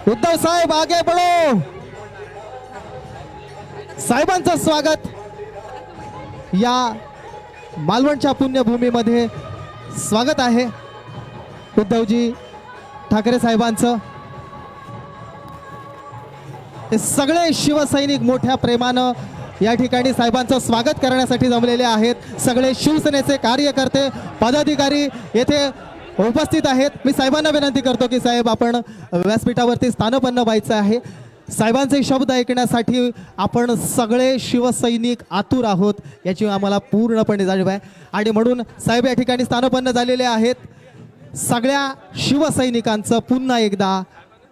उद्धव साहेब आगे बढ़ो। साहेबांचं स्वागत या मालवणच्या पुण्यभूमीमध्ये स्वागत आहे उद्धवजी ठाकरे साहेबांचं। हे सगळे शिवसैनिक मोठ्या प्रेमानं या ठिकाणी साहेबांचं स्वागत करण्यासाठी जमलेले आहेत। सगळे शिवसेनेचे कार्यकर्ते पदाधिकारी येथे उपस्थित आहेत। मी साहेबांना विनंती करतो की साहेब आपण व्यासपीठावरती स्थानपन्न व्हायचं आहे। साहेबांचे शब्द ऐकण्यासाठी आपण सगळे शिवसैनिक आतुर आहोत याची आम्हाला पूर्णपणे जाणीव आहे आणि म्हणून साहेब या ठिकाणी स्थानपन्न झालेले आहेत। सगळ्या शिवसैनिकांचं पुन्हा एकदा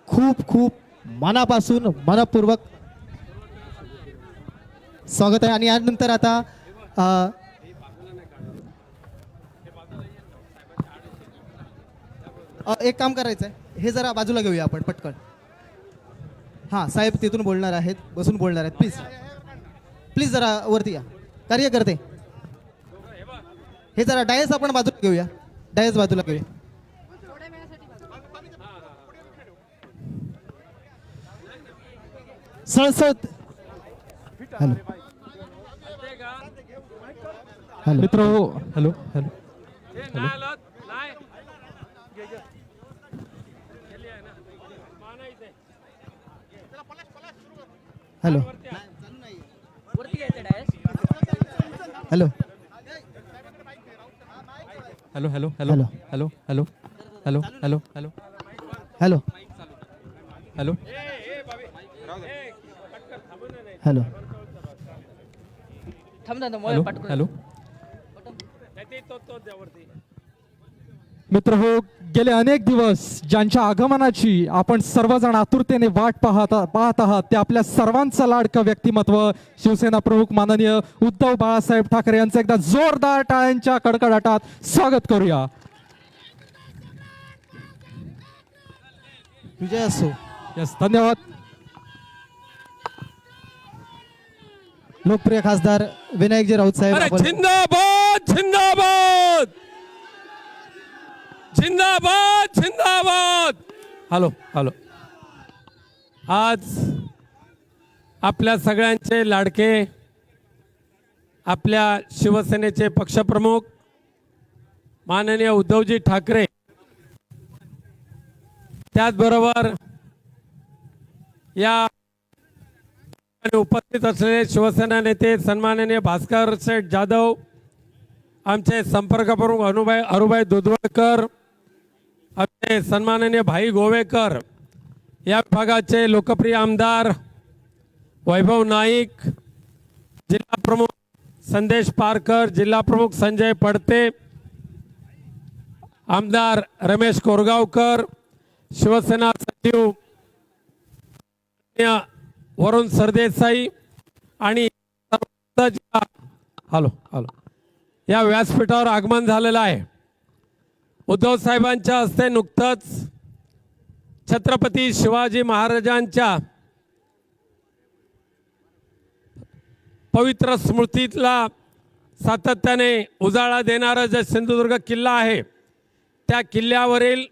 खूप खूप मनापासून मनपूर्वक स्वागत आहे। आणि यानंतर आता एक काम करायचं आहे, हे जरा बाजूला घेऊया आपण पटकन। हां साहेब तिथून बोलणार आहेत, बसून बोलणार आहेत, प्लीज प्लीज जरा वरती या कार्यकर्ते। हे जरा डायस आपण बाजूला घेऊया, डायस बाजूला घेऊया। सळसळ हॅलो हॅलो मित्र हो hello hello hello hello hello hello hello hello hello hello hello hello hello hello hello hello hello मित्र हो गेले अनेक दिवस ज्यांच्या आगमनाची आपण सर्वजण आतुरतेने वाट पाहत आहात ते आपल्या सर्वांचं लाडकं व्यक्तिमत्व शिवसेना प्रमुख माननीय उद्धव बाळासाहेब ठाकरे यांचं एकदा जोरदार टाळ्यांच्या कडकडाटात स्वागत करूया। विजय असो। यस धन्यवाद। लोकप्रिय खासदार विनायकजी राऊत साहेब अरे जिंदाबाद जिंदाबाद जिंदाबाद जिंदाबाद। हॅलो हॅलो आज आपल्या सगळ्यांचे लाडके आपल्या शिवसेनेचे पक्षप्रमुख माननीय उद्धवजी ठाकरे त्याचबरोबर या उपस्थित असलेले शिवसेना नेते सन्माननीय भास्कर शेठ जाधव, आमचे संपर्क प्रमुख अरुभाई दुधवडकर, आमचे सन्माननीय भाई गोवेकर, या विभागाचे लोकप्रिय आमदार वैभव नाईक, जिल्हा प्रमुख संदेश पारकर, जिल्हा प्रमुख संजय पडते, आमदार रमेश कोरगावकर, शिवसेना सचिव वरुण सरदेसाई आणि हॅलो हॅलो या व्यासपीठावर आगमन झालेलं आहे। उद्धव साहेबांच्या हस्ते नुकतंच छत्रपती शिवाजी महाराजांच्या पवित्र स्मृतीला सातत्याने उजाळा देणारा जो सिंधुदुर्ग किल्ला आहे त्या किल्ल्यावरील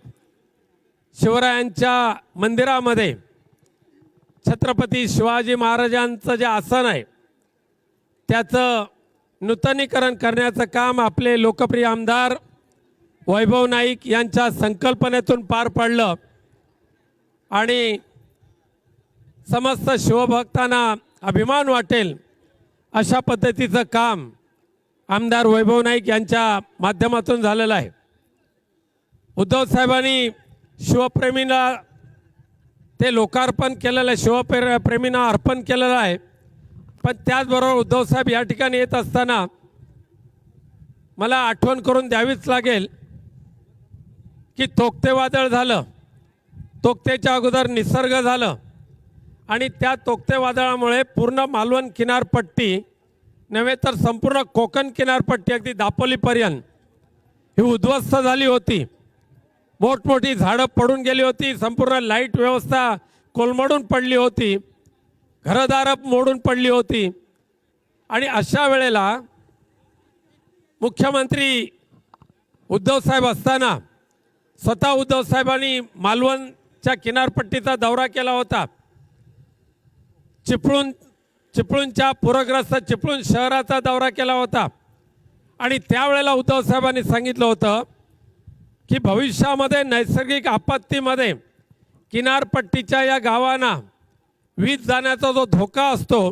शिवरायांच्या मंदिरामध्ये छत्रपती शिवाजी महाराजांचं जे आसन आहे त्याचं नूतनीकरण करण्याचं काम आपले लोकप्रिय आमदार वैभव नाईक यांच्या संकल्पनेतून पार पडलं आणि समस्त शिवभक्तांना अभिमान वाटेल अशा पद्धतीचं काम आमदार वैभव नाईक यांच्या माध्यमातून झालेलं आहे। उद्धव साहेबांनी शिवप्रेमींना ते लोकार्पण केलेलं आहे, शिवप्रेमींना अर्पण केलेलं आहे। पण त्याचबरोबर उद्धव साहेब या ठिकाणी येत असताना मला आठवण करून द्यावीच लागेल की तोक्ते वादळ झालं, तोक्तेच्या अगोदर निसर्ग झालं आणि त्या तोक्ते वादळामुळे पूर्ण मालवण किनारपट्टी नव्हे तर संपूर्ण कोकण किनारपट्टी अगदी दापोलीपर्यंत ही उद्ध्वस्त झाली होती। मोठमोठी झाडं पडून गेली होती, संपूर्ण लाईट व्यवस्था कोलमडून पडली होती, घरदारं मोडून पडली होती आणि अशा वेळेला मुख्यमंत्री उद्धव साहेब असताना स्वतः उद्धव साहेबांनी मालवण च्या किनारपट्टीचा दौरा केला होता. चिपळूणच्या पूरग्रस्त चिपळूण शहराचा दौरा केला होता आणि त्यावेळेला उद्धव साहेबांनी सांगितलं होतं की भविष्यामध्ये नैसर्गिक आपत्तीमध्ये किनारपट्टीच्या या गावांना वीज जाण्याचा जो धोका असतो,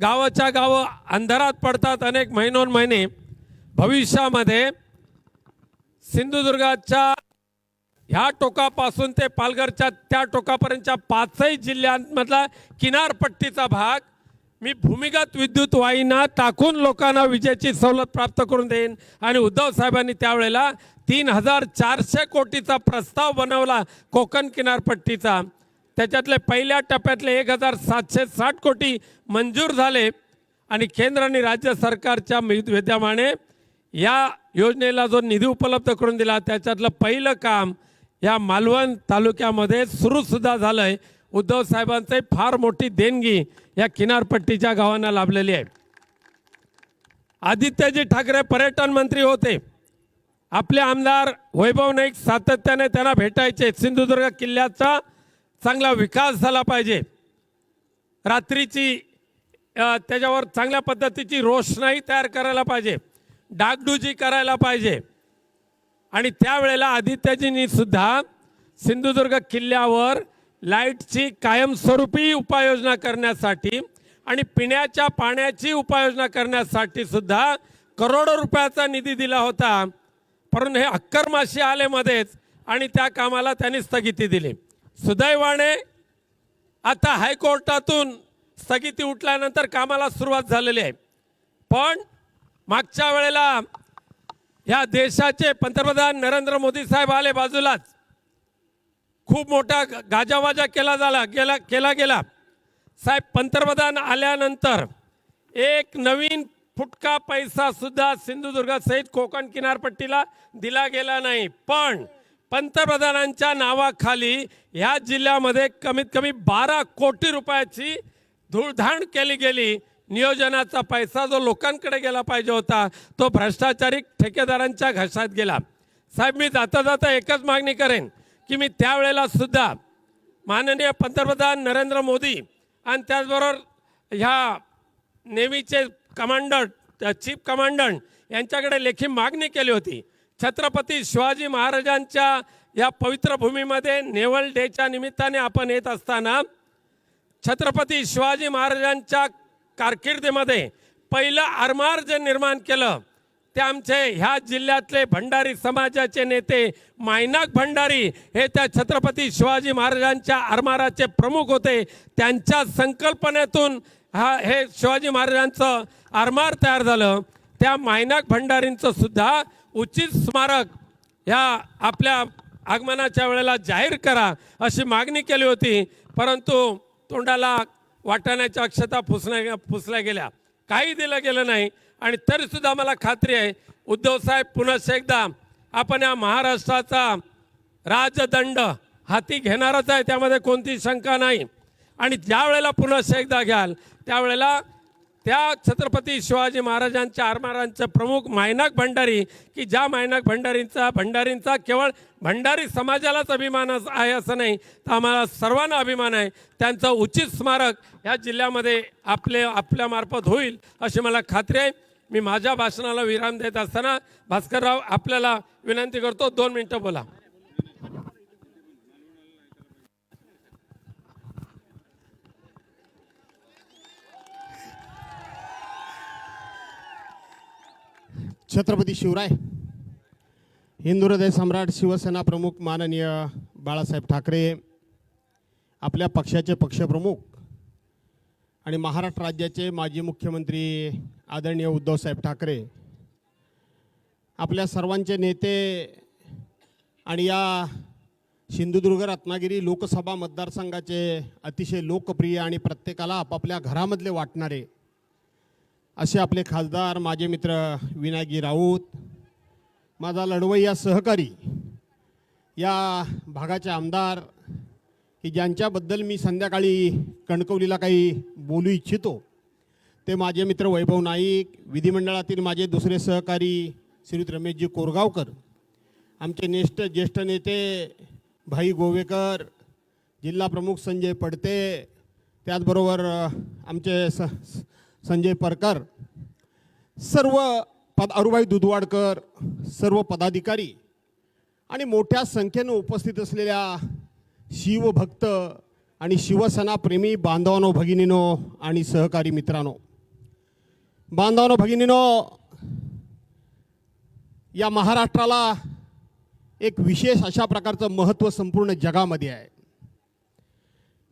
गावाच्या गावं अंधारात पडतात अनेक महिने. भविष्यामध्ये सिंधुदुर्गाच्या ह्या टोकापासून ते पालघरच्या त्या टोकापर्यंतच्या 5ही जिल्ह्यांमधला किनारपट्टीचा भाग मी भूमिगत विद्युत वाहिन्या टाकून लोकांना विजेची सवलत प्राप्त करून देईन. आणि उद्धव साहेबांनी त्यावेळेला 3,400 कोटीचा प्रस्ताव बनवला कोकण किनारपट्टीचा. त्याच्यातले पहिल्या टप्प्यातले 1,760 कोटी मंजूर झाले आणि केंद्र आणि राज्य सरकारच्या विद्यमाने या योजनेला जो निधी उपलब्ध करून दिला त्याच्यातलं पहिलं काम या मालवण तालुक्यामध्ये सुरूसुद्धा झालं आहे. उद्धव साहेबांची फार मोठी देणगी या किनारपट्टीच्या गावांना लाभलेली आहे. आदित्यजी ठाकरे पर्यटन मंत्री होते. आपले आमदार वैभव नाईक सातत्याने त्यांना भेटायचे. सिंधुदुर्ग किल्ल्याचा चांगला विकास झाला पाहिजे, रात्रीची त्याच्यावर चांगल्या पद्धतीची रोषणाई तयार करायला पाहिजे, डागडुजी करायला पाहिजे. आणि त्यावेळेला आदित्यजींनी सुद्धा सिंधुदुर्ग किल्ल्यावर लाईटची कायमस्वरूपी उपाययोजना करण्यासाठी आणि पिण्याच्या पाण्याची उपाययोजना करण्यासाठी सुद्धा करोडो रुपयाचा निधी दिला होता. परंतु हे अक्करमाशी आले मध्येच आणि त्या कामाला त्यांनी स्थगिती दिली. सुदैवाने आता हायकोर्टातून स्थगिती उठल्यानंतर कामाला सुरुवात झालेली आहे. पण मागच्या वेळेला या देशाचे पंतप्रधान नरेंद्र मोदी साहेब आले बाजूलाच, खूप मोठा गाजावाजा केला गेला. साहेब पंतप्रधान आल्यानंतर एक नवीन फुटका पैसा सुद्धा सिंधुदुर्गासहित कोकण किनारपट्टीला दिला गेला नाही. पण पंतप्रधानांच्या नावाखाली ह्या जिल्ह्यामध्ये कमीत कमी 12 कोटी रुपयाची धूळधाण केली गेली. नियोजनाचा पैसा जो लोकांकडे गेला पाहिजे होता तो भ्रष्टाचारी ठेकेदारांच्या घशात गेला. साहेब मी जाता जाता एकच मागणी करेन की मी त्यावेळेला सुद्धा माननीय पंतप्रधान नरेंद्र मोदी आणि त्याचबरोबर ह्या नेव्हीचे चीफ कमांडंट यांच्याकडे लेखी मागणी केली होती. छत्रपती शिवाजी महाराजांच्या या पवित्र भूमीमध्ये नेव्हल डेच्या निमित्ताने आपण येत असताना छत्रपती शिवाजी महाराजांच्या कारकिर्दीमध्ये पहिलं आरमार जे निर्माण केलं ते आमचे ह्या जिल्ह्यातले भंडारी समाजाचे नेते मायनाक भंडारी हे त्या छत्रपती शिवाजी महाराजांच्या आरमाराचे प्रमुख होते. त्यांच्या संकल्पनेतून हे शिवाजी महाराजांचं आरमार तयार झालं. त्या मायनाक भंडारींचं सुद्धा उचित स्मारक ह्या आपल्या आगमनाच्या वेळेला जाहीर करा अशी मागणी केली होती. परंतु तोंडाला वाटाण्याच्या अक्षता पुसल्या गेल्या, काही दिलं गेलं नाही. आणि तरीसुद्धा मला खात्री आहे उद्धव साहेब पुन्हा एकदा आपण या महाराष्ट्राचा राजदंड हाती घेणारच आहे, त्यामध्ये कोणती शंका नाही. आणि ज्या वेळेला पुन्हा एकदा घ्याल त्यावेळेला त्या छत्रपती शिवाजी महाराजांच्या आरमारांचे प्रमुख मायनाक भंडारी की ज्या मायनाक भंडारींचा केवळ भंडारी समाजालाच अभिमान आहे असं नाही, तर आम्हाला सर्वांना अभिमान आहे. त्यांचं उचित स्मारक या जिल्ह्यामध्ये आपल्यामार्फत होईल अशी मला खात्री आहे. मी माझ्या भाषणाला विराम देत असताना भास्करराव आपल्याला विनंती करतो 2 मिनिटं बोला. छत्रपती शिवराय, हिंदू हृदय सम्राट, शिवसेना प्रमुख माननीय बाळासाहेब ठाकरे, आपल्या पक्षाचे पक्षप्रमुख आणि महाराष्ट्र राज्याचे माजी मुख्यमंत्री आदरणीय उद्धवसाहेब ठाकरे, आपल्या सर्वांचे नेते आणि या सिंधुदुर्ग रत्नागिरी लोकसभा मतदारसंघाचे अतिशय लोकप्रिय आणि प्रत्येकाला आपापल्या घरामधले वाटणारे असे आपले खासदार, माझे मित्र विनायकजी राऊत, माझा लढवय्या सहकारी, या भागाचे आमदार की ज्यांच्याबद्दल मी संध्याकाळी कणकवलीला काही बोलू इच्छितो ते माझे मित्र वैभव नाईक, विधिमंडळातील माझे दुसरे सहकारी श्रीयुत रमेशजी कोरगावकर, आमचे ज्येष्ठ नेते भाई गोवेकर, जिल्हा प्रमुख संजय पडते, त्याचबरोबर आमचे संजय परकर, सर्व अरुबाई दुधवाडकर, सर्व पदाधिकारी आणि मोठ्या संख्येनं उपस्थित असलेल्या शिवभक्त आणि शिवसेना प्रेमी बांधवांनो, भगिनीनो आणि सहकारी मित्रांनो, बांधवांनो, भगिनीनो, या महाराष्ट्राला एक विशेष अशा प्रकारचं महत्त्व संपूर्ण जगामध्ये आहे,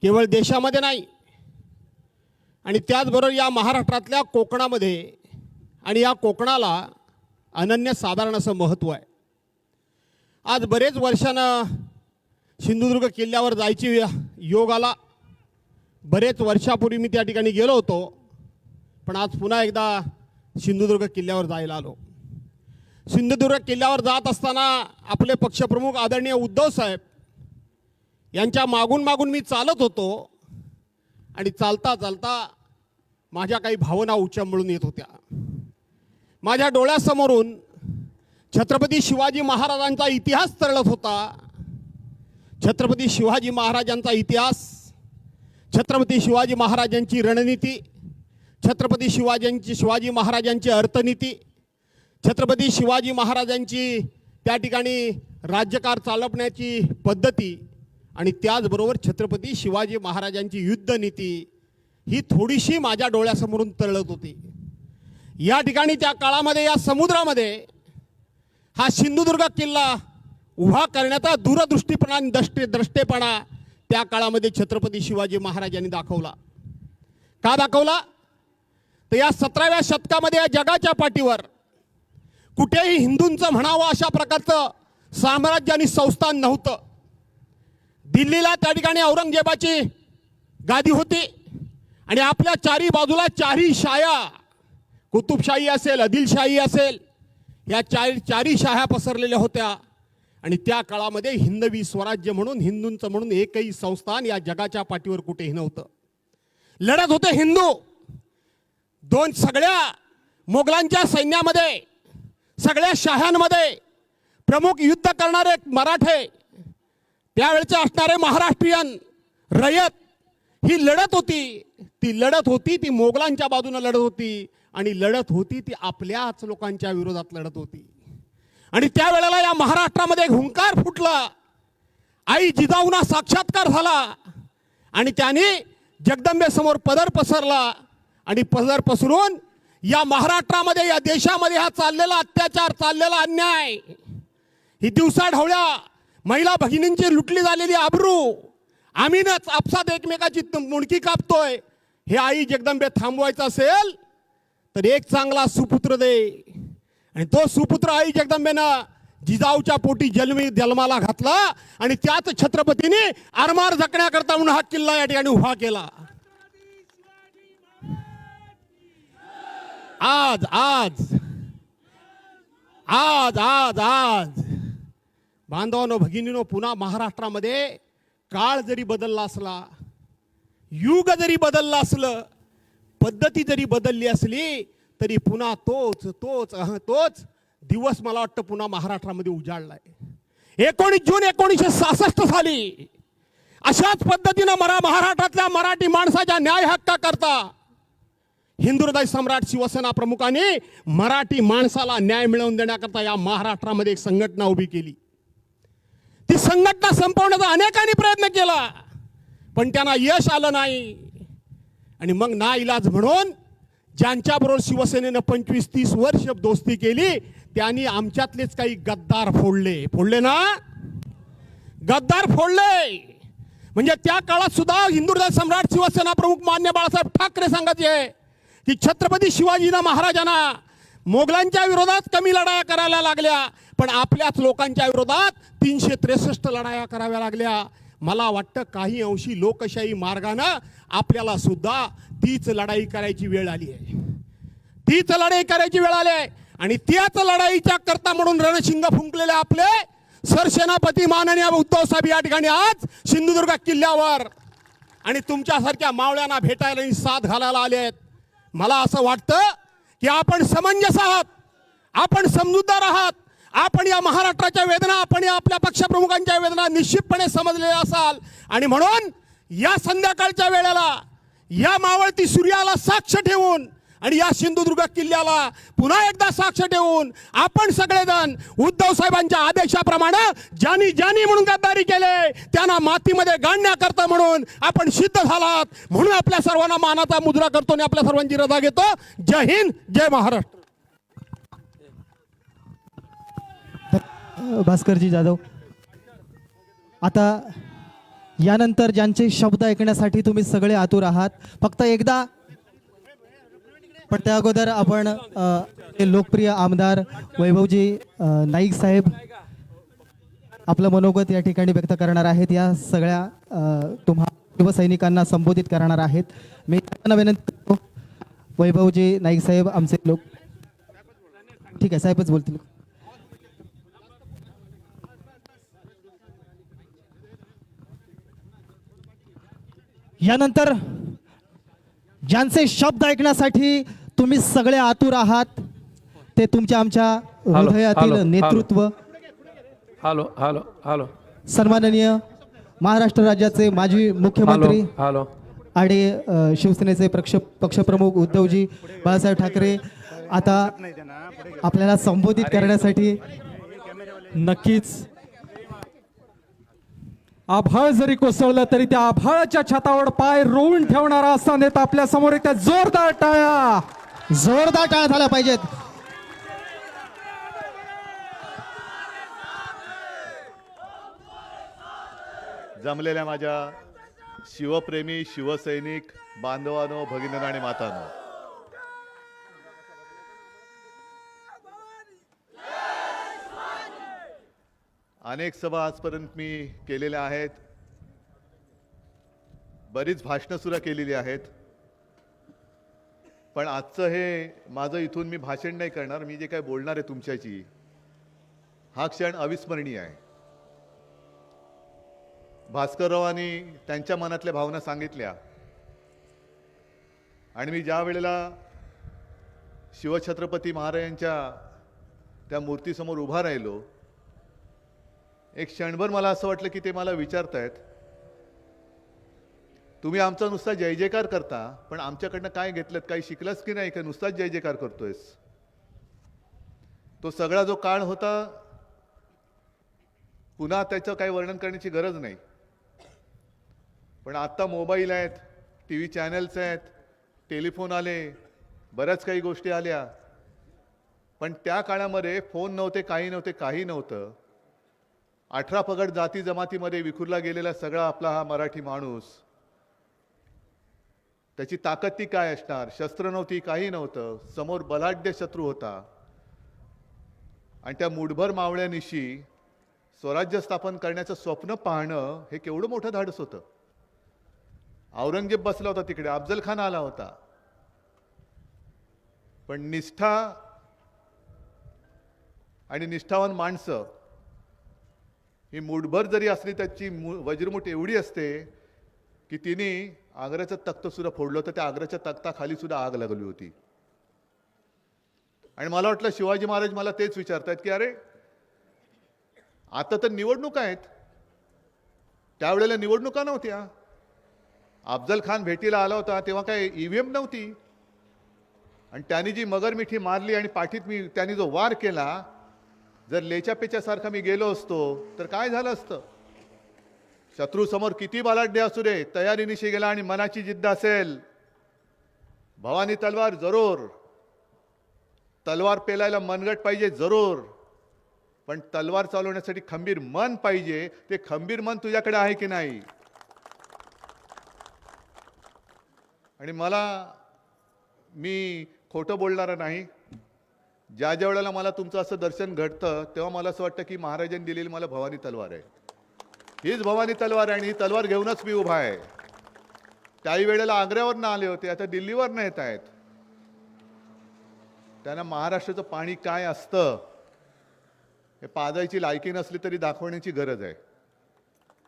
केवळ देशामध्ये नाही. आणि त्याचबरोबर या महाराष्ट्रातल्या कोकणामध्ये आणि या कोकणाला अनन्यसाधारण असं महत्त्व आहे. आज बरेच वर्षानं सिंधुदुर्ग किल्ल्यावर जायची योग आला. बरेच वर्षापूर्वी मी त्या ठिकाणी गेलो होतो, पण आज पुन्हा एकदा सिंधुदुर्ग किल्ल्यावर जायला आलो. सिंधुदुर्ग किल्ल्यावर जात असताना आपले पक्षप्रमुख आदरणीय उद्धव साहेब यांच्या मागून मागून मी चालत होतो आणि चालता चालता माझ्या काही भावना उचंबळून येत होत्या. माझ्या डोळ्यासमोरून छत्रपती शिवाजी महाराजांचा इतिहास तरळत होता. छत्रपती शिवाजी महाराजांचा इतिहास, छत्रपती शिवाजी महाराजांची रणनीती, छत्रपती शिवाजी महाराजांची अर्थनीती, छत्रपती शिवाजी महाराजांची त्या ठिकाणी राज्यकार चालवण्याची पद्धती आणि त्याचबरोबर छत्रपती शिवाजी महाराजांची युद्धनीती ही थोडीशी माझ्या डोळ्यासमोरून तरळत होती. या ठिकाणी त्या काळामध्ये या समुद्रामध्ये हा सिंधुदुर्ग किल्ला उभा करण्याचा दूरदृष्टीपणा आणि द्रष्टेपणा त्या काळामध्ये छत्रपती शिवाजी महाराजांनी दाखवला. का दाखवला? तर या 17व्या शतकामध्ये या जगाच्या पाठीवर कुठेही हिंदूंचं म्हणावं अशा प्रकारचं साम्राज्य आणि संस्थान नव्हतं. दिल्लीला त्या ठिकाणी औरंगजेबाची गादी होती आणि आपल्या चारी बाजूला चारही शाया, कुतुबशाही असेल, आदिलशाही असेल, या चारी शाह्या पसरलेल्या होत्या. आणि त्या काळामध्ये हिंदवी स्वराज्य म्हणून, हिंदूंचं म्हणून एकही संस्थान या जगाच्या पाठीवर कुठेही नव्हतं. लढत होते हिंदू. दोन सगळ्या मोगलांच्या सैन्यामध्ये, सगळ्या शाह्यांमध्ये प्रमुख युद्ध करणारे मराठे, त्यावेळचे असणारे महाराष्ट्रीयन रयत, ही लढत होती. ती लढत होती, ती मोगलांच्या बाजूने लढत होती आणि लढत होती ती आपल्याच लोकांच्या विरोधात लढत होती. आणि त्यावेळेला या महाराष्ट्रामध्ये एक हुंकार फुटला. आई जिजाऊंना साक्षात्कार झाला आणि त्याने जगदंबेसमोर पदर पसरला आणि पदर पसरून या महाराष्ट्रामध्ये, या देशामध्ये हा चाललेला अत्याचार, चाललेला अन्याय, ही दिवसाढवळ्या महिला भगिनींची लुटली झालेली आबरू, आम्हीच आपसात एकमेकाची मुंडकी कापतोय, हे आई जगदंबे थांबवायचं असेल तर एक चांगला सुपुत्र दे. आणि तो सुपुत्र आई जगदंबेनं जिजाऊच्या पोटी जन्माला घातला आणि त्याच छत्रपतीने आरमार जखण्याकरता म्हणून हा किल्ला या ठिकाणी उभा केला. आज आज आज आज आज बांधवांनो, भगिनीनो, पुन्हा महाराष्ट्रामध्ये काळ जरी बदलला असला, युग जरी बदलला असलं, पद्धती जरी बदलली असली, तरी पुन्हा तोच दिवस मला वाटतं पुन्हा महाराष्ट्रामध्ये उजाडलाय. 19 जून 1966 साली अशाच पद्धतीनं महाराष्ट्रातल्या मराठी माणसाच्या न्याय हक्काकरता हिंदू हृदय सम्राट शिवसेना प्रमुखांनी मराठी माणसाला न्याय मिळवून देण्याकरता या महाराष्ट्रामध्ये एक संघटना उभी केली. ती संघटना संपवण्याचा अनेकांनी प्रयत्न केला, पण त्यांना यश आलं नाही. आणि मग नाईलाज म्हणून ज्यांच्याबरोबर शिवसेनेनं 25-30 वर्ष दोस्ती केली, त्यांनी आमच्यातलेच काही गद्दार फोडले ना, गद्दार फोडले. म्हणजे त्या काळात सुद्धा हिंदू हृदय सम्राट शिवसेना प्रमुख मान्य बाळासाहेब ठाकरे सांगत आहे की छत्रपती शिवाजींना महाराजांना मोगलांच्या विरोधात कमी लढाया करायला लागल्या, पण आपल्याच लोकांच्या विरोधात 363 लढाया कराव्या लागल्या. मला वाटतं काही अंशी लोकशाही मार्गाने आपल्याला सुद्धा तीच लढाई करायची वेळ आली आहे. तीच लढाई करायची वेळ आली आहे. आणि त्याच लढाईच्या करता म्हणून रणशिंग फुंकलेले आपले सरसेनापती माननीय उद्धव साहेब या ठिकाणी आज सिंधुदुर्ग किल्ल्यावर आणि तुमच्यासारख्या मावळ्यांना भेटायला आणि साथ घालायला आले आहेत. मला असं वाटतं की आपण समंजस आहात, आपण समजूतदार आहात, आपण या महाराष्ट्राच्या वेदना, आपण या आपल्या पक्षप्रमुखांच्या वेदना निश्चितपणे समजलेल्या असाल. आणि म्हणून या संध्याकाळच्या वेळेला या मावळती सूर्याला साक्ष ठेवून आणि या सिंधुदुर्ग किल्ल्याला पुन्हा एकदा साक्ष ठेवून आपण सगळेजण उद्धव साहेबांच्या आदेशाप्रमाणे ज्यांनी ज्यांनी म्हणून गद्दारी केले त्यांना मातीमध्ये गाडण्याकरता म्हणून आपण सिद्ध झालात. म्हणून आपल्या सर्वांना मानाचा मुद्रा करतो आणि आपल्या सर्वांची रजा घेतो. जय हिंद, जय महाराष्ट्र. भास्करजी जाधव, आता यानंतर ज्यांचे शब्द ऐकण्यासाठी तुम्ही सगळे आतुर आहात, फक्त एकदा, पण त्या अगोदर आपण हे लोकप्रिय आमदार वैभवजी नाईक साहेब आपलं मनोगत या ठिकाणी व्यक्त करणार आहेत. या सगळ्या तुम्हा शिवसैनिकांना संबोधित करणार आहेत. मी त्यांना विनंती करतो, वैभवजी नाईक साहेब आमचे लोक, ठीक आहे साहेबच बोलतील. यानंतर ज्यांचे शब्द ऐकण्यासाठी तुम्ही सगळे आतुर आहात, ते तुमच्या आमच्या हृदयातील नेतृत्व, हॅलो हॅलो हॅलो सन्माननीय महाराष्ट्र राज्याचे माजी मुख्यमंत्री हॅलो आणि शिवसेनेचे पक्षप्रमुख उद्धवजी बाळासाहेब ठाकरे आता आपल्याला संबोधित करण्यासाठी. नक्कीच आभाळ जरी कोसळलं तरी त्या आभाळाच्या छतावर पाय रोवून ठेवणारा असा नेता आपल्या समोर एक, त्या जोरदार टाळ्या, जोरदार टाळ्या झाल्या पाहिजेत. जमलेल्या माझ्या शिवप्रेमी शिवसैनिक बांधवांनो, भगिनींनो आणि मातांनो, अनेक सभा आजपर्यंत मी केलेल्या आहेत, बरीच भाषणं सुद्धा केलेली आहेत. पण आजचं हे माझं इथून मी भाषण नाही करणार. मी जे काय बोलणार आहे तुमच्याशी, हा क्षण अविस्मरणीय आहे. भास्कररावांनी त्यांच्या मनातल्या भावना सांगितल्या आणि मी ज्या वेळेला शिवछत्रपती महाराजांच्या त्या मूर्तीसमोर उभा राहिलो, एक क्षणभर मला असं वाटलं की ते मला विचारतायत, तुम्ही आमचा नुसता जय जयकार करता, पण आमच्याकडनं काय घेतलं, काही शिकलास की नाही, का नुसताच जय जयकार करतोयस. तो सगळा जो काळ होता, पुन्हा त्याचं काही वर्णन करण्याची गरज नाही. पण आत्ता मोबाईल आहेत, टी व्ही चॅनल्स आहेत, टेलिफोन आले, बऱ्याच काही गोष्टी आल्या. पण त्या काळामध्ये फोन नव्हते, काही नव्हते, काही नव्हतं. 18 पगड जाती जमातीमध्ये विखुरला गेलेला सगळा आपला हा मराठी माणूस, त्याची ताकद ती काय असणार. शस्त्र नव्हती, काही नव्हतं, समोर बलाढ्य शत्रू होता. आणि त्या मुठभर मावळ्यानिशी स्वराज्य स्थापन करण्याचं स्वप्न पाहणं हे केवढं मोठं धाडस होतं. औरंगजेब बसला होता तिकडे, अफजल खान आला होता. पण निष्ठा आणि निष्ठावान माणसं ही मुठभर जरी असली, त्याची वज्रमुठ एवढी असते की तिने आग्र्याचं तख्त सुद्धा फोडलं होतं. त्या आग्र्याच्या तख्ताखाली सुद्धा आग लागली होती. आणि मला वाटलं शिवाजी महाराज मला तेच विचारतायत की अरे आता तर निवडणुका आहेत, त्यावेळेला निवडणुका नव्हत्या. अफजल खान भेटीला आला होता तेव्हा काय ईव्हीएम नव्हती. आणि त्यांनी जी मगरमिठी मारली आणि पाठीत त्यांनी जो वार केला, जर लेच्यापेच्यासारखा मी गेलो असतो तर काय झालं असतं. शत्रू समोर किती बलाढ्य असू दे, तयारीनिशी गेला आणि मनाची जिद्द असेल, भवानी तलवार जरूर, तलवार पेलायला मनगट पाहिजे जरूर, पण तलवार चालवण्यासाठी खंबीर मन पाहिजे. ते खंबीर मन तुझ्याकडे आहे की नाही. आणि मी खोटं बोलणारा नाही. ज्या ज्या वेळेला मला तुमचं असं दर्शन घडतं तेव्हा मला असं वाटतं की महाराजांनी दिलेली मला भवानी तलवार आहे. हीच भवानी तलवार आहे आणि ही तलवार घेऊनच मी उभा आहे. त्याही वेळेला आग्र्यावरनं आले होते, आता दिल्लीवरनं येत आहेत. त्यांना महाराष्ट्राचं पाणी काय असतं हे पाजायची लायकी नसली तरी दाखवण्याची गरज आहे,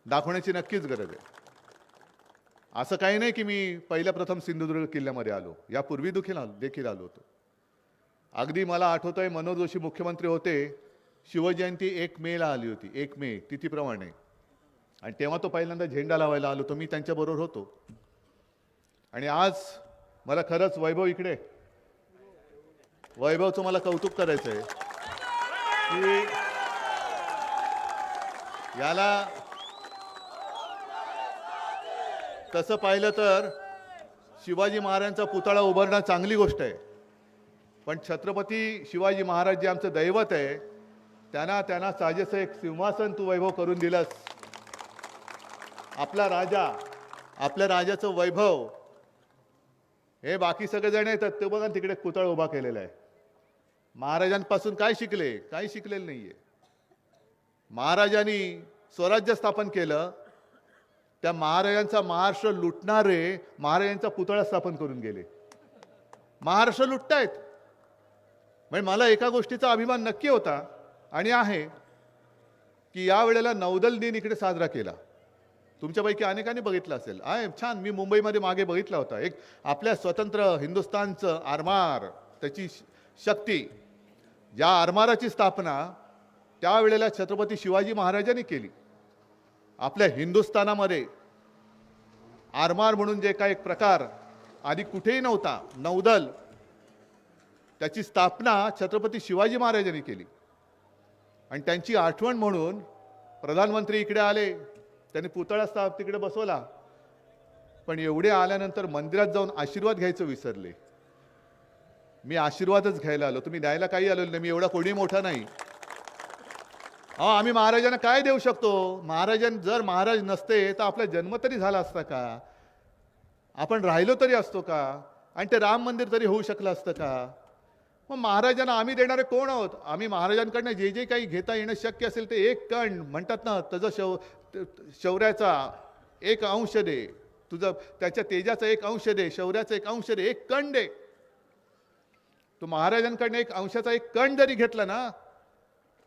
दाखवण्याची नक्कीच गरज आहे. असं काही नाही की मी पहिल्या प्रथम सिंधुदुर्ग किल्ल्यामध्ये आलो, यापूर्वी देखील आलो होतो. अगदी मला आठवतंय मनोज जोशी मुख्यमंत्री होते शिवजयंती 1 मेला आली होती, 1 मे तिथीप्रमाणे. आणि तेव्हा तो पहिल्यांदा झेंडा लावायला आलो होतो, मी त्यांच्याबरोबर होतो. आणि आज मला खरंच वैभव इकडे, वैभवचं मला कौतुक करायचं आहे की याला तसं पाहिलं तर शिवाजी महाराजांचा पुतळा उभारणं चांगली गोष्ट आहे, पण छत्रपती शिवाजी महाराज जे आमचं दैवत आहे त्यांना साजेसं एक सिंहासन तू वैभव करून दिलंस. आपला राजा, आपल्या राजाचं वैभव हे बाकी सगळेजण येतात ते बघा तिकडे पुतळा उभा केलेला आहे. महाराजांपासून काय शिकले? काही शिकलेलं नाहीये. महाराजांनी स्वराज्य स्थापन केलं, त्या महाराजांचा महाराष्ट्र लुटणारे महाराजांचा पुतळा स्थापन करून गेले. महाराष्ट्र लुटतायत. म्हणजे मला एका गोष्टीचा अभिमान नक्की होता आणि आहे की या वेळेला नौदल दिन इकडे साजरा केला. तुमच्यापैकी अनेकांनी बघितलं असेल. आहे छान. मी मुंबईमध्ये मागे बघितला होता. एक आपल्या स्वतंत्र हिंदुस्थानचं आरमार, त्याची शक्ती, ज्या आरमाराची स्थापना त्यावेळेला छत्रपती शिवाजी महाराजांनी केली. आपल्या हिंदुस्थानामध्ये आरमार म्हणून जे काही एक प्रकार आधी कुठेही नव्हता, नौदल, त्याची स्थापना छत्रपती शिवाजी महाराजांनी केली. आणि त्यांची आठवण म्हणून प्रधानमंत्री इकडे आले, त्यांनी पुतळा तिकडे बसवला. पण एवढे आल्यानंतर मंदिरात जाऊन आशीर्वाद घ्यायचं विसरले. मी आशीर्वादच घ्यायला आलो, तुम्ही द्यायला काही आलो नाही. मी एवढा कोणी मोठा नाही. आम्ही महाराजांना काय देऊ शकतो? जर महाराज नसते तर आपला जन्म तरी झाला असता का? आपण राहिलो तरी असतो का? आणि ते राम मंदिर तरी होऊ शकलं असतं का? मग महाराजांना आम्ही देणारे कोण आहोत? आम्ही महाराजांकडनं जे जे काही घेता येणं शक्य असेल ते एक कण म्हणतात ना, त्याचं शौर्याचा एक अंश दे, तुझं त्याच्या तेजाचा एक अंश दे, शौर्याचा एक अंश दे, एक कण दे. तू महाराजांकडनं एक अंशाचा एक कण जरी घेतला ना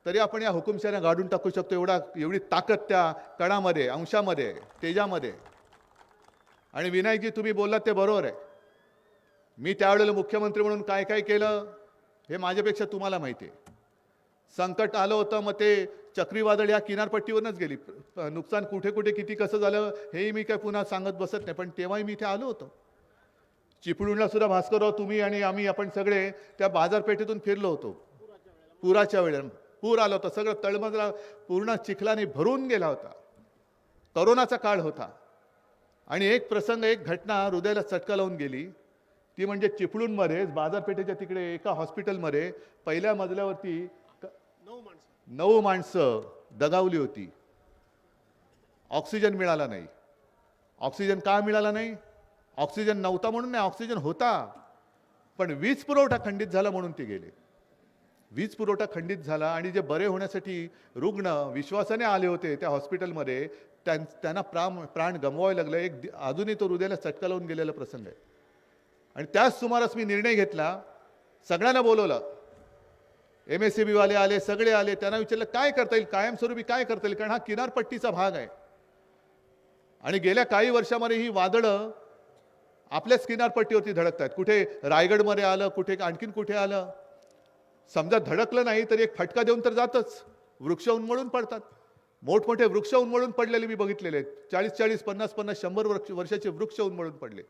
तरी आपण या हुकुमशाहीला गाडून टाकू शकतो. एवढी ताकद त्या कणामध्ये, अंशामध्ये, तेजामध्ये. आणि विनायकजी तुम्ही बोललात ते बरोबर आहे. मी त्यावेळेला मुख्यमंत्री म्हणून काय काय केलं हे माझ्यापेक्षा तुम्हाला माहिती आहे. संकट आलं होतं, मग ते चक्रीवादळ या किनारपट्टीवरूनच गेली. नुकसान कुठे कुठे किती कसं झालं हेही मी काय पुन्हा सांगत बसत नाही, पण तेव्हाही मी इथे आलो होतो. चिपळूणला सुद्धा भास्करराव, तुम्ही आणि आपण सगळे त्या बाजारपेठेतून फिरलो होतो. पुराच्या वेळेला पूर आला होता, सगळं तळमजला पूर्ण चिखलाने भरून गेला होता. करोनाचा काळ होता. आणि एक प्रसंग, एक घटना हृदयाला चटका लावून गेली. ती म्हणजे चिपळूणमध्ये बाजारपेठेच्या तिकडे एका हॉस्पिटलमध्ये पहिल्या मजल्यावरती 9 माणसं दगावली होती. ऑक्सिजन मिळाला नाही. ऑक्सिजन का मिळाला नाही? ऑक्सिजन नव्हता म्हणून नाही, ऑक्सिजन होता, पण वीज पुरवठा खंडित झाला म्हणून ते गेले. वीज पुरवठा खंडित झाला आणि जे बरे होण्यासाठी रुग्ण विश्वासाने आले होते त्या हॉस्पिटलमध्ये, त्यांना प्राण गमवावे लागले. अजूनही तो हृदयाला चटका लावून गेलेला प्रसंग आहे. आणि त्याच सुमारास मी निर्णय घेतला, सगळ्यांना बोलवलं, MSCB वाले आले, सगळे आले. त्यांना विचारलं काय करता येईल, कायमस्वरूपी काय करता येईल, कारण हा किनारपट्टीचा भाग आहे. आणि गेल्या काही वर्षामध्ये ही वादळं आपल्याच किनारपट्टीवरती धडकत आहेत. कुठे रायगडमध्ये आलं, कुठे आणखीन कुठे आलं. समजा धडकलं नाही तरी एक फटका देऊन तर जातच. वृक्ष उन्मळून पडतात. मोठमोठे वृक्ष उन्मळून पडलेले मी बघितलेले आहेत. 40-40, 50-50, 100 वर्षाचे वृक्ष उन्मळून पडले.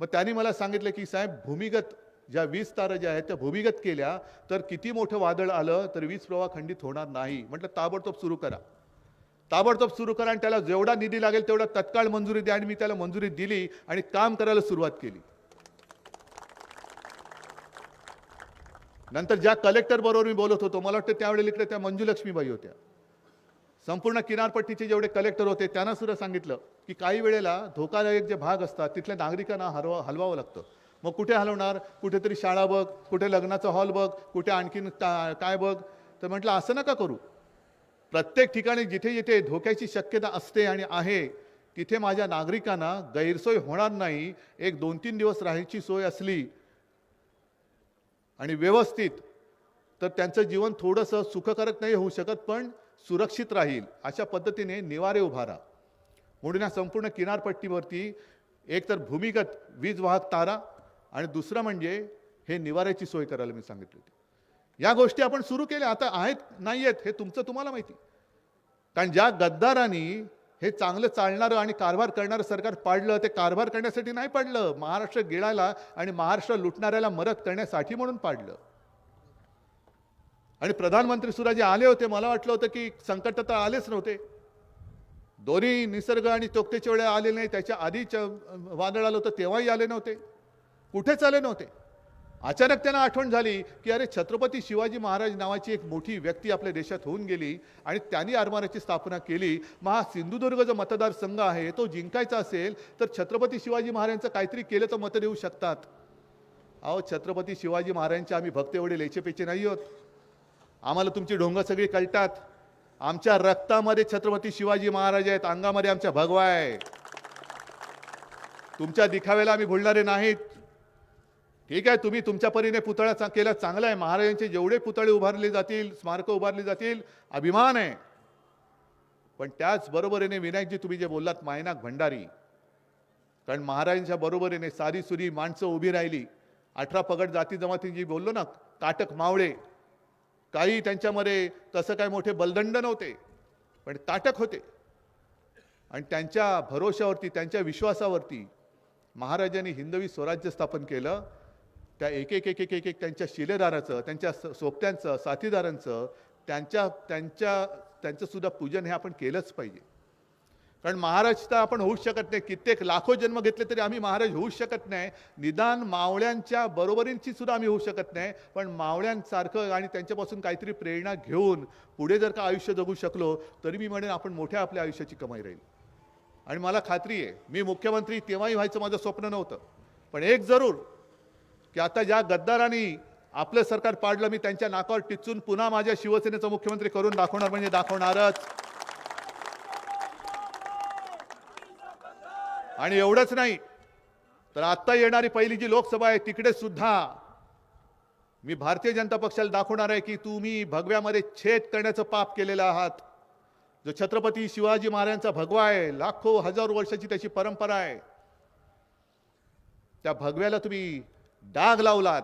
मग त्यांनी मला सांगितलं की साहेब, भूमिगत ज्या वीज तारा ज्या आहेत त्या भूमिगत केल्या तर किती मोठं वादळ आलं तर वीज प्रवाह खंडित होणार नाही. म्हटलं ताबडतोब सुरू करा, ताबडतोब सुरू करा. आणि त्याला जेवढा निधी लागेल तेवढा तत्काळ मंजुरी द्या. आणि मी त्याला मंजुरी दिली आणि काम करायला सुरुवात केली. नंतर ज्या कलेक्टर बरोबर मी बोलत होतो, मला वाटतं त्यावेळेला इकडे त्या मंजुलक्ष्मीबाई होत्या. संपूर्ण किनारपट्टीचे जेवढे कलेक्टर होते त्यांना सुद्धा सांगितलं की काही वेळेला धोकादायक जे भाग असतात तिथल्या नागरिकांना हलवावं लागतं. मग कुठे हलवणार? कुठेतरी शाळा बघ, कुठे लग्नाचा हॉल बघ, कुठे आणखीन काय बघ. तर म्हटलं असं नका करू. प्रत्येक ठिकाणी जिथे जिथे धोक्याची शक्यता असते आणि आहे तिथे माझ्या नागरिकांना गैरसोय होणार नाही. एक 2-3 दिवस राहायची सोय असली आणि व्यवस्थित तर त्यांचं जीवन थोडंसं सुखकारक नाही होऊ शकत, पण सुरक्षित राहील. अशा पद्धतीने निवारे उभारा. म्हणून या संपूर्ण किनारपट्टीवरती एक तर भूमिगत वीज वाहक तारा आणि दुसरं म्हणजे हे निवाऱ्याची सोय करायला मी सांगितली होती. या गोष्टी आपण सुरू केल्या, आता आहेत नाही आहेत हे तुम्हाला माहिती. कारण ज्या गद्दारांनी हे चांगलं चालणारं आणि कारभार करणारं सरकार पाडलं, ते कारभार करण्यासाठी नाही पाडलं, महाराष्ट्र गिळायला आणि महाराष्ट्र लुटणाऱ्याला मदत करण्यासाठी म्हणून पाडलं. आणि प्रधानमंत्री सुद्धा जे आले होते, मला वाटलं होतं की संकट तर आलेच नव्हते. दोन्ही निसर्ग आणि तोक्तेच्या वेळेला आले नाही, त्याच्या आधीच वादळ आलं होतं तेव्हाही आले नव्हते, कुठेच आले नव्हते. अचानक त्यांना आठवण झाली की अरे छत्रपती शिवाजी महाराज नावाची एक मोठी व्यक्ती आपल्या देशात होऊन गेली आणि त्यांनी आरमाराची स्थापना केली. मग हा सिंधुदुर्ग जो मतदारसंघ आहे तो जिंकायचा असेल तर छत्रपती शिवाजी महाराजांचं काहीतरी केलं तर मतं देऊ शकतात. अहो, छत्रपती शिवाजी महाराजांचे आम्ही भक्त एवढे लेचेपेचे नाही आहोत. आम्हाला तुमची ढोंग सगळी कळतात. आमच्या रक्तामध्ये छत्रपती शिवाजी महाराज आहेत, अंगामध्ये आमच्या भगवा आहे. तुमच्या दिखाव्याला आम्ही भुलणारे नाहीत. ठीक आहे, तुम्ही तुमच्या परीने पुतळा केला, चांगला आहे. महाराजांचे जेवढे पुतळे उभारले जातील, स्मारकं उभारली जातील, अभिमान आहे. पण त्याच बरोबरीने विनायकजी तुम्ही जे बोललात मायनाक भंडारी, कारण महाराजांच्या बरोबरीने सारी सुरी माणसं उभी राहिली. 18 पगड जाती जमातींची बोललो ना, काटक मावळे, काही त्यांच्यामध्ये तसं काय मोठे बलदंड नव्हते, पण काटक होते. आणि त्यांच्या भरोशावरती, त्यांच्या विश्वासावरती महाराजांनी हिंदवी स्वराज्य स्थापन केलं. त्या एक एक एक एक एक एक त्यांच्या शिलेदाराचं, त्यांच्या सोबत्यांचं, साथीदारांचं, त्यांचं सुद्धा पूजन हे आपण केलंच पाहिजे. कारण महाराज तर आपण होऊच शकत नाही. कित्येक लाखो जन्म घेतले तरी आम्ही महाराज होऊच शकत नाही. निदान मावळ्यांच्या बरोबरींची सुद्धा आम्ही होऊ शकत नाही. पण मावळ्यांसारखं आणि त्यांच्यापासून काहीतरी प्रेरणा घेऊन पुढे जर का आयुष्य जगू शकलो तरी मी म्हणेन आपण मोठ्या आपल्या आयुष्याची कमाई राहील. आणि मला खात्री आहे, मी मुख्यमंत्री तेव्हाही व्हायचं माझं स्वप्न नव्हतं. पण एक जरूर की आता ज्या गद्दारांनी आपलं सरकार पाडलं, मी त्यांच्या नाकावर टिचून पुन्हा माझ्या शिवसेनेचा मुख्यमंत्री करून दाखवणार, म्हणजे दाखवणारच. आणि एवढंच नाही तर आता येणारी पहिली जी लोकसभा आहे तिकडे सुद्धा मी भारतीय जनता पक्षाला दाखवणार आहे की तुम्ही भगव्यामध्ये छेद करण्याचं पाप केलेलं आहात. जो छत्रपती शिवाजी महाराजांचा भगवा आहे, लाखो हजारो वर्षाची त्याची परंपरा आहे, त्या भगव्याला तुम्ही डाग लावलात.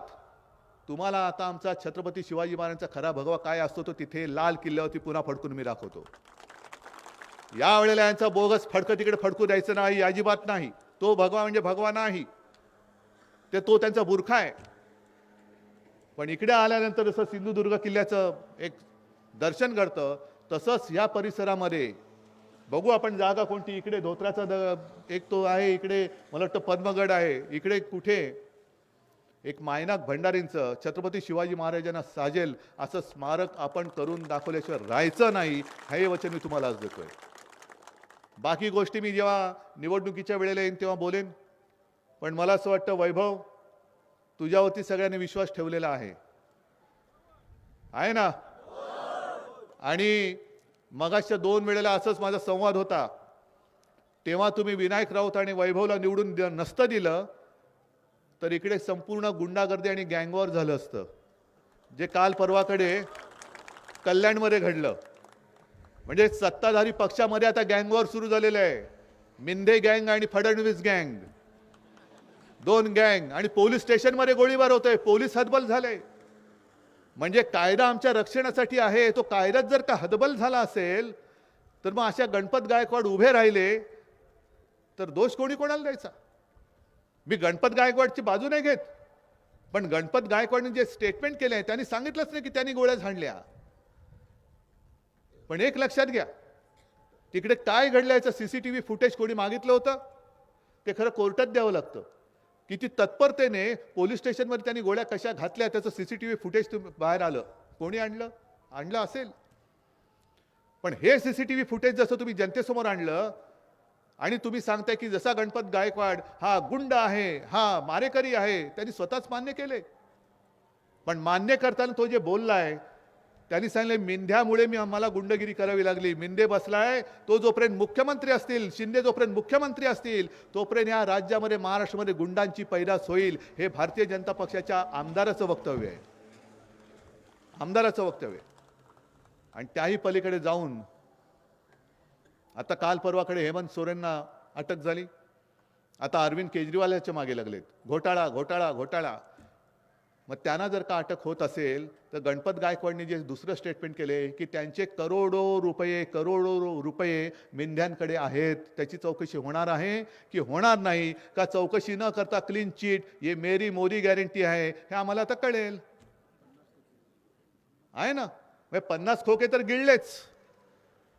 तुम्हाला आता आमचा छत्रपती शिवाजी महाराजांचा खरा भगवा काय असतो तो तिथे लाल किल्ल्यावरती पुन्हा फडकून मी दाखवतो. यावेळेला यांचा बोगस फडकं तिकडे फडकू द्यायचं नाही, अजिबात नाही. तो भगवा म्हणजे भगवा नाही, तो त्यांचा बुरखा आहे. पण इकडे आल्यानंतर जसं सिंधुदुर्ग किल्ल्याचं एक दर्शन घडतं तसंच या परिसरामध्ये बघू आपण जागा कोणती. इकडे धोत्राचा एक तो आहे, इकडे मला वाटतं पद्मगड आहे, इकडे कुठे एक मायनाक भंडारींचं छत्रपती शिवाजी महाराजांना साजेल असं स्मारक आपण करून दाखवल्याशिवाय राहायचं नाही, हे वचन मी तुम्हाला आज देतोय. बाकी गोष्टी मी जेव्हा निवडणुकीच्या वेळेला येईन तेव्हा बोलेन. पण मला असं वाटतं वैभव, तुझ्यावरती सगळ्यांनी विश्वास ठेवलेला आहे ना. आणि मगाच्या 2 वेळेला असंच माझा संवाद होता, तेव्हा तुम्ही विनायक राऊत आणि वैभवला निवडून नसतं दिलं तर इकडे संपूर्ण गुंडागर्दी आणि गँगवॉर झालं असतं, जे काल परवाकडे कल्याणमध्ये घडलं. म्हणजे सत्ताधारी पक्षामध्ये आता गँगवॉर सुरू झालेलं आहे. मिंदे गँग आणि फडणवीस गँग, 2 गँग. आणि पोलीस स्टेशनमध्ये गोळीबार होतोय, पोलीस हतबल झाले. म्हणजे कायदा आमच्या रक्षणासाठी आहे, तो कायद्यात जर का हतबल झाला असेल तर मग अशा गणपत गायकवाड उभे राहिले तर दोष कोणाला द्यायचा. मी गणपत गायकवाडची बाजू नाही घेत, पण गणपत गायकवाडने जे स्टेटमेंट केले त्यांनी सांगितलंच नाही की त्यांनी गोळ्या झाडल्या. पण एक लक्षात घ्या, तिकडे काय घडलं याचं सीसीटीव्ही फुटेज कोणी मागितलं होतं, ते खरं कोर्टात द्यावं लागतं. किती तत्परतेने पोलीस स्टेशनमध्ये त्यांनी गोळ्या कशा घातल्या त्याचं सीसीटीव्ही फुटेज बाहेर आलं. कोणी आणलं असेल. पण हे सीसीटीव्ही फुटेज जसं तुम्ही जनतेसमोर आणलं आणि तुम्ही सांगताय की जसा गणपत गायकवाड हा गुंड आहे, हा मारेकरी आहे, त्यांनी स्वतःच मान्य केले. पण मान्य करताना तो जे बोललाय त्यांनी सांगितलं मिंध्यामुळे मला गुंडगिरी करावी लागली. मिंदे बसलाय, तो जोपर्यंत मुख्यमंत्री असतील, शिंदे जोपर्यंत मुख्यमंत्री असतील तोपर्यंत या राज्यामध्ये महाराष्ट्रामध्ये गुंडांची पैदास होईल. हे भारतीय जनता पक्षाच्या आमदाराचं वक्तव्य आहे, आमदाराचं वक्तव्य. आणि त्याही पलीकडे जाऊन आता काल परवाकडे हेमंत सोरेनना अटक झाली. आता अरविंद केजरीवाल याच्या मागे लागलेत. घोटाळा घोटाळा घोटाळा. मग त्यांना जर का अटक होत असेल तर गणपत गायकवाडने जे दुसरं स्टेटमेंट केले की त्यांचे करोडो रुपये मेंढ्यांकडे आहेत, त्याची चौकशी होणार आहे की होणार नाही, का चौकशी न करता क्लीन चिट ये मेरी मोदी गॅरंटी आहे, हे आम्हाला आता कळेल. आहे ना, 50 खोके तर गिळलेच,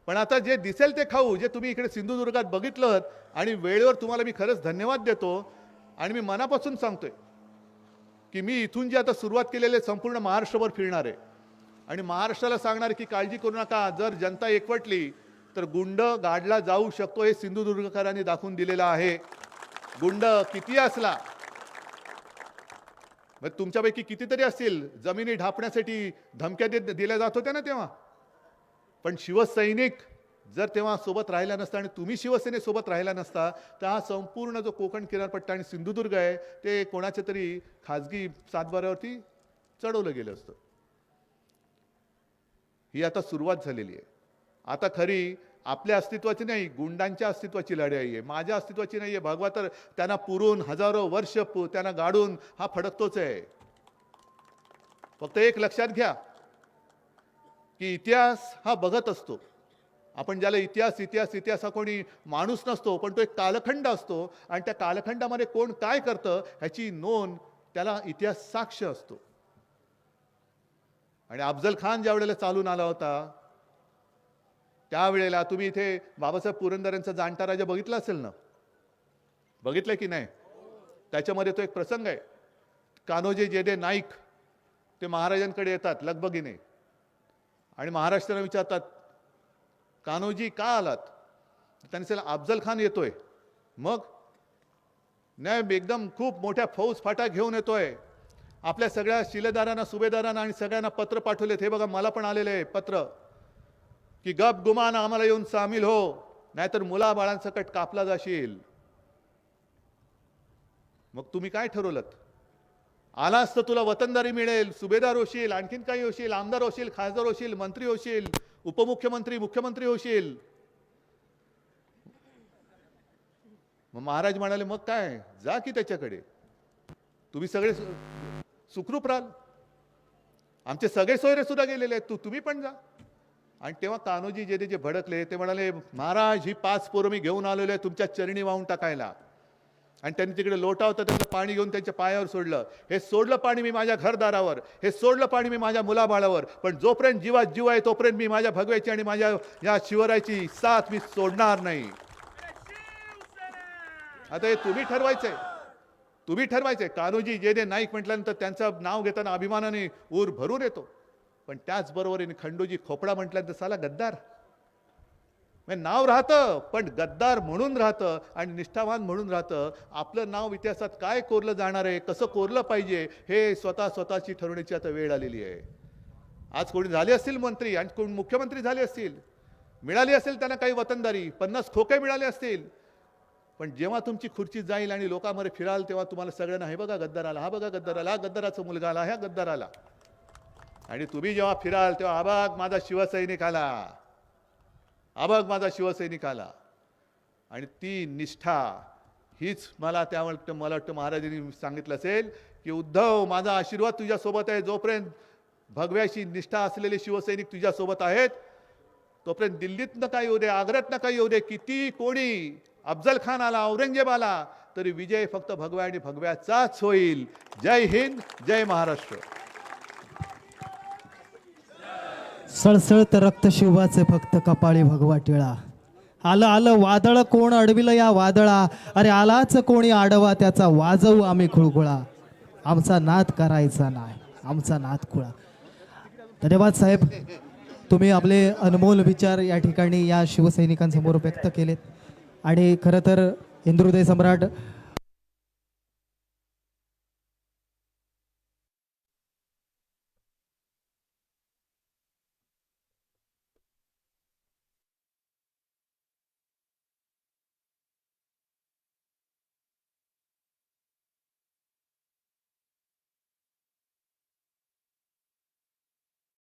पण आता जे दिसेल ते खाऊ. जे तुम्ही इकडे सिंधुदुर्गात बघितलं आणि वेळेवर तुम्हाला मी खरंच धन्यवाद देतो आणि मी मनापासून सांगतोय की मी इथून जे आता सुरुवात केलेले संपूर्ण महाराष्ट्रभर फिरणार आहे आणि महाराष्ट्राला सांगणार की काळजी करू नका, जर जनता एकवटली तर गुंड गाडला जाऊ शकतो, हे सिंधुदुर्गकरांनी दाखवून दिलेलं आहे. गुंड किती असला, मग तुमच्यापैकी कितीतरी असतील जमिनी ढापण्यासाठी धमक्या दिल्या जात होत्या ना तेव्हा, पण शिवसैनिक जर तेव्हा सोबत राहिला नसता आणि तुम्ही शिवसेनेसोबत राहिला नसता तर हा संपूर्ण जो कोकण किनारपट्टा आणि सिंधुदुर्ग आहे ते कोणाच्या तरी खाजगी सातबाऱ्यावरती चढवलं गेलं असतं. ही आता सुरुवात झालेली आहे. आता खरी आपल्या अस्तित्वाची नाही, गुंडांच्या अस्तित्वाची लढाई आहे. माझ्या अस्तित्वाची नाही आहे. भगवा तर त्यांना पुरून हजारो वर्ष त्यांना गाडून हा फडकतोच आहे. फक्त एक लक्षात घ्या की इतिहास हा बघत असतो. आपण ज्याला इतिहास हा कोणी माणूस नसतो, पण तो एक कालखंड असतो आणि त्या कालखंडामध्ये कोण काय करतं ह्याची नोंद त्याला इतिहास साक्ष असतो. आणि अफजल खान ज्या वेळेला चालून आला होता त्यावेळेला तुम्ही इथे बाबासाहेब पुरंदरेंचा जाणता राजा बघितला असेल ना, बघितलं की नाही? त्याच्यामध्ये तो एक प्रसंग आहे. कान्होजी जेडे नाईक ते महाराजांकडे येतात लगबगीने आणि महाराष्ट्राला विचारतात, कान्होजी का आलात? त्यांनी सांगितलं अफजल खान येतोय. मग नाही, एकदम खूप मोठ्या फौज फाटा घेऊन येतोय. आपल्या सगळ्या शिलेदारांना, सुभेदारांना आणि सगळ्यांना पत्र पाठवलेत. हे बघा, मला पण आलेले आहे पत्र की गप गुमान आम्हाला येऊन सामील हो, नाहीतर मुलाबाळांसकट कापला जाशील. मग तुम्ही काय ठरवलं? आलास तर तुला वतनदारी मिळेल, सुभेदार होशील, आणखीन काही होशील, आमदार होशील, खासदार होशील, मंत्री होशील, उपमुख्यमंत्री, मुख्यमंत्री होशील. मग महाराज म्हणाले मग काय, जा की त्याच्याकडे, तुम्ही सगळे सुखरूप राहाल, आमचे सगळे सोयरे सुद्धा गेलेले आहेत, तुम्ही पण जा. आणि तेव्हा कान्होजी जे भडकले ते म्हणाले, महाराज ही 5 पोरं मी घेऊन आलेलो आहे तुमच्या चरणी वाहून टाकायला. आणि त्यांनी तिकडे लोटा होता, त्यांचं पाणी घेऊन त्यांच्या पायावर सोडलं. हे सोडलं पाणी मी माझ्या घरदारावर, हे सोडलं पाणी मी माझ्या मुलाबाळावर, पण जोपर्यंत जीवात जीव आहे तोपर्यंत मी माझ्या भगव्याची आणि माझ्या या शिवरायाची साथ मी सोडणार नाही. आता हे तुम्ही ठरवायचंय, तुम्ही ठरवायचंय. कान्होजी जेडे नाईक म्हटल्यानंतर त्यांचं नाव घेताना अभिमानाने ऊर भरून येतो, पण त्याचबरोबर खंडोजी खोपडा म्हटल्यानंतर साला गद्दार नाव राहतं, पण गद्दार म्हणून राहतं आणि निष्ठावान म्हणून राहतं. आपलं नाव इतिहासात काय कोरलं जाणार आहे, कसं कोरलं पाहिजे हे स्वतःची ठरवण्याची आता वेळ आलेली आहे. आज कोणी झाले असतील मंत्री आणि कोण मुख्यमंत्री झाले असतील, मिळाली असेल त्यांना काही वतनदारी, 50 खोके मिळाले असतील, पण जेव्हा तुमची खुर्ची जाईल आणि लोकांमध्ये फिराल तेव्हा तुम्हाला सगळ्यांना हे बघा गद्दार आला, हा बघा गद्दार आला, हा गद्दाराचा मुलगा आला, ह्या गद्दार आला. आणि तुम्ही जेव्हा फिराल तेव्हा आबाग माझा शिवसैनिक आला, आबाग माझा शिवसैनिक आला. आणि ती निष्ठा हीच मला वाटतं महाराजांनी सांगितलं असेल की उद्धव माझा आशीर्वाद तुझ्यासोबत आहे. जोपर्यंत भगव्याशी निष्ठा असलेले शिवसैनिक तुझ्यासोबत आहेत तोपर्यंत दिल्लीत नका येऊ दे, आग्र्यात नका येऊ दे, किती कोणी अफजल खान आला, औरंगजेब आला, तरी विजय फक्त भगव्या आणि भगव्याचाच होईल. जय हिंद, जय महाराष्ट्र. सळसळत रक्त शिवाचे फक्त कपाळी भगवा टिळा. आलं आलं वादळ कोण अडविलं या वादळा, अरे आलाच कोणी आडवा त्याचा वाजवू आम्ही खुळखुळा. आमचा नाद करायचा नाही, आमचा नाद खुळा. धन्यवाद साहेब, तुम्ही आपले अनमोल विचार या ठिकाणी या शिवसैनिकांसमोर व्यक्त केलेत. आणि खरं तर हिंदू हृदय सम्राट